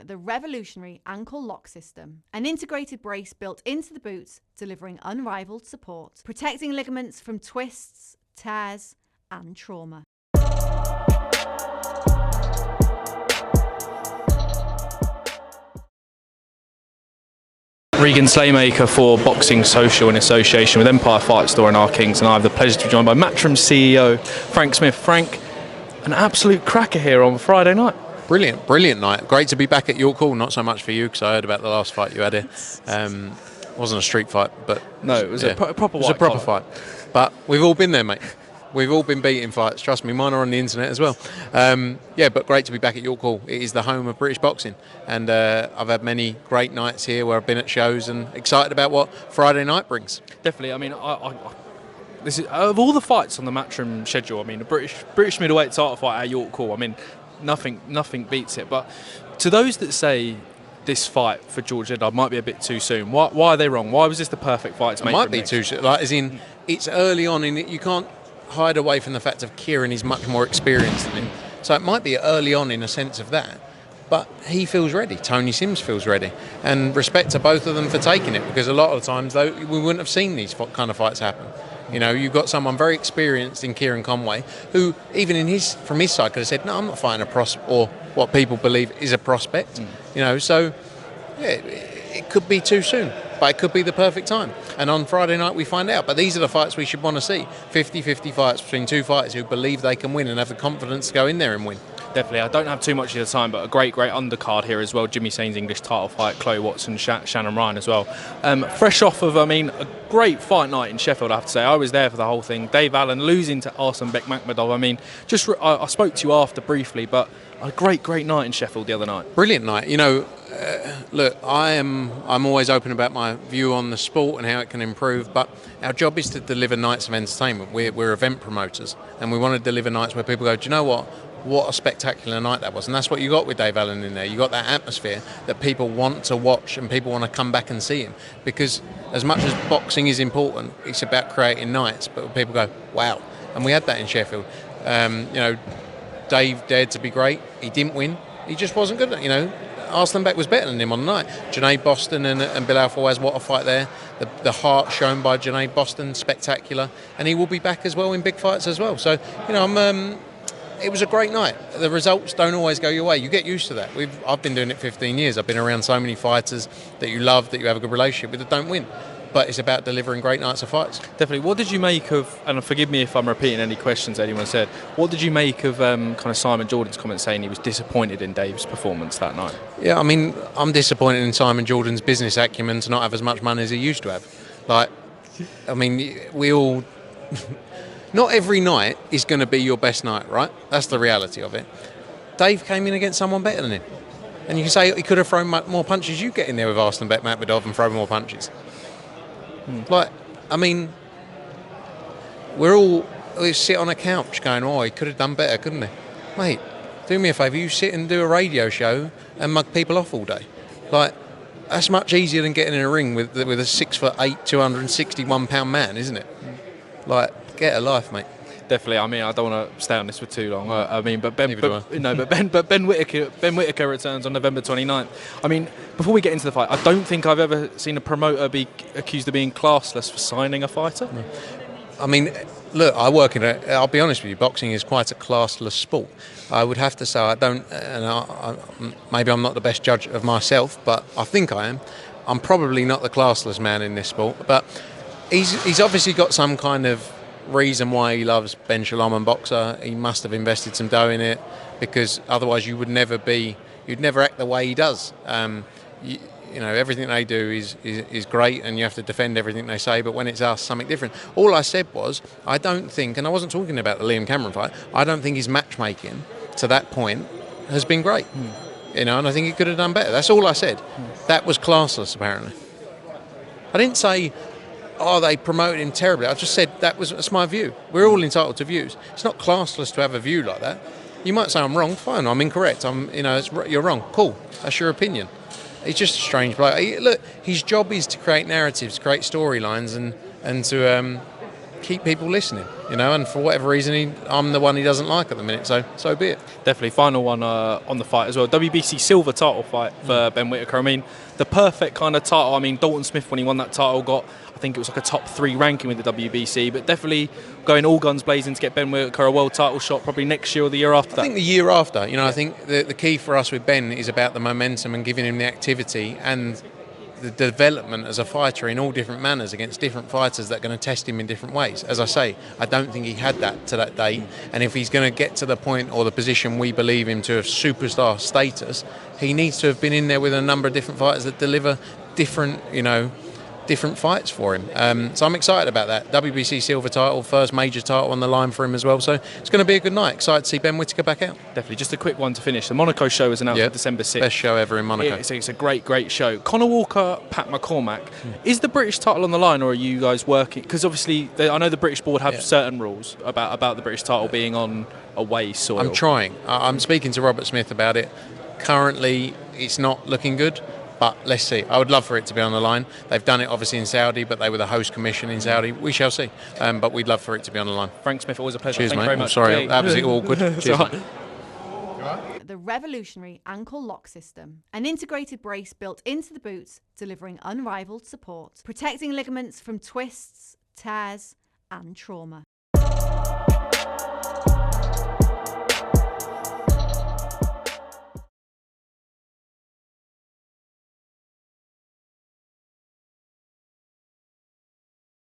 the revolutionary ankle lock system. An integrated brace built into the boots, delivering unrivaled support, protecting ligaments from twists, tears, and trauma. Regan Slaymaker for Boxing Social in association with Empire Fight Store and Our Kings, and I have the pleasure to be joined by Matchroom CEO Frank Smith. Frank, an absolute cracker here on Friday night. Brilliant night. Great to be back at York Hall. Not so much for you because I heard about the last fight you had here. Wasn't a street fight, but no, it was a proper. It was a proper fight. But we've all been there, mate. We've all been beating fights. Trust me, mine are on the internet as well. But great to be back at York Hall. It is the home of British boxing, and I've had many great nights here where I've been at shows and excited about what Friday night brings. Definitely. I mean, this is of all the fights on the Matchroom schedule. I mean, the British middleweight title fight at York Hall. I mean, nothing beats it. But to those that say this fight for George Liddard might be a bit too soon, why are they wrong? Why was this the perfect fight to make? It might be too soon. Like, as in, it's early on in it. You can't hide away from the fact of Kieron is much more experienced than him. So it might be early on in a sense of that. But he feels ready. Tony Sims feels ready. And respect to both of them for taking it, because a lot of the times, though, we wouldn't have seen these kind of fights happen. You know, you've got someone very experienced in Kieron Conway, who even from his side could have said, no, I'm not fighting a prospect, or what people believe is a prospect. You know, so yeah, it could be too soon, but it could be the perfect time. And on Friday night we find out. But these are the fights we should want to see. 50-50 fights between two fighters who believe they can win and have the confidence to go in there and win. Definitely. I don't have too much of the time, but a great undercard here as well. Jimmy Sain's English title fight, Chloe Watson, Shannon Ryan as well. Fresh off of, a great fight night in Sheffield, I have to say. I was there for the whole thing. Dave Allen losing to Arsenbek Makhmudov. I mean, I spoke to you after briefly, but a great night in Sheffield the other night. Brilliant night. You know, look, I'm always open about my view on the sport and how it can improve, but our job is to deliver nights of entertainment. We're event promoters, and we want to deliver nights where people go, do you know what a spectacular night that was. And that's what you got with Dave Allen in there. You got that atmosphere that people want to watch and people want to come back and see him, because as much as boxing is important, it's about creating nights, but people go, wow. And we had that in Sheffield. Dave dared to be great. He didn't win. He just wasn't good. You know, Arsenbek was better than him on the night. Junaid Boston and Bilal Fawaz, what a fight there. The heart shown by Junaid Boston, spectacular. And he will be back as well in big fights as well. So, you know, it was a great night. The results don't always go your way. You get used to that. I've been doing it 15 years. I've been around so many fighters that you love, that you have a good relationship with, that don't win. But it's about delivering great nights of fights. Definitely. What did you make of, and forgive me if I'm repeating any questions anyone said, what did you make of kind of Simon Jordan's comment saying he was disappointed in Dave's performance that night? Yeah, I mean, I'm disappointed in Simon Jordan's business acumen to not have as much money as he used to have. Like, I mean, we all... Not every night is going to be your best night, right? That's the reality of it. Dave came in against someone better than him. And you can say he could have thrown more punches. You get in there with Arsenbek Makhmudov and throw more punches. Like, I mean, we sit on a couch going, oh, he could have done better, couldn't he? Mate, do me a favour, you sit and do a radio show and mug people off all day. Like, that's much easier than getting in a ring with a 6'8", 261-pound man, isn't it? Like, get a life, mate. Definitely. I mean, I don't want to stay on this for too long. Ben Whittaker returns on November 29th. I mean, before we get into the fight, I don't think I've ever seen a promoter be accused of being classless for signing a fighter. No. I mean, look, I work in I'll be honest with you, boxing is quite a classless sport. I would have to say I don't, and maybe I'm not the best judge of myself, but I think I am. I'm probably not the classless man in this sport, but he's obviously got some kind of reason why he loves Ben Shalom and boxer. He must have invested some dough in it, because otherwise you'd never act the way he does. You know, everything they do is great, and you have to defend everything they say, but when it's us, something different. All I said was, I don't think, and I wasn't talking about the Liam Cameron fight, I don't think his matchmaking to that point has been great. You know, and I think he could have done better. That's all I said. That was classless, apparently. I didn't say, oh, they promoted him terribly. I just said that's my view. We're all entitled to views. It's not classless to have a view like that. You might say I'm wrong. Fine, I'm incorrect. You're wrong. Cool. That's your opinion. He's just a strange bloke. Look, his job is to create narratives, create storylines, and keep people listening, and for whatever reason, I'm the one he doesn't like at the minute, so be it. Definitely. Final one on the fight as well. WBC silver title fight for Ben Whittaker. I mean, the perfect kind of title. I mean, Dalton Smith, when he won that title, got, I think it was like a top 3 ranking with the WBC, but definitely going all guns blazing to get Ben Whittaker a world title shot probably next year or the year after that. I think the year after. I think the key for us with Ben is about the momentum and giving him the activity and the development as a fighter in all different manners against different fighters that are going to test him in different ways. As I say, I don't think he had that to that day, and if he's going to get to the point or the position we believe him to have superstar status, he needs to have been in there with a number of different fighters that deliver different fights for him. So I'm excited about that. WBC silver title, first major title on the line for him as well. So it's going to be a good night. Excited to see Ben Whittaker back out. Definitely. Just a quick one to finish. The Monaco show was announced for December 6th. Best show ever in Monaco. It's a great show. Conor Walker, Pat McCormack. Is the British title on the line, or are you guys working? Because obviously, I know the British board have certain rules about the British title being on away soil. I'm trying. I'm speaking to Robert Smith about it. Currently, it's not looking good. But let's see. I would love for it to be on the line. They've done it obviously in Saudi, but they were the host commission in Saudi. We shall see. But we'd love for it to be on the line. Frank Smith, always a pleasure. Cheers, Thank mate. you very much. Sorry, that was awkward. Cheers, mate. The revolutionary ankle lock system, an integrated brace built into the boots, delivering unrivaled support, protecting ligaments from twists, tears, and trauma.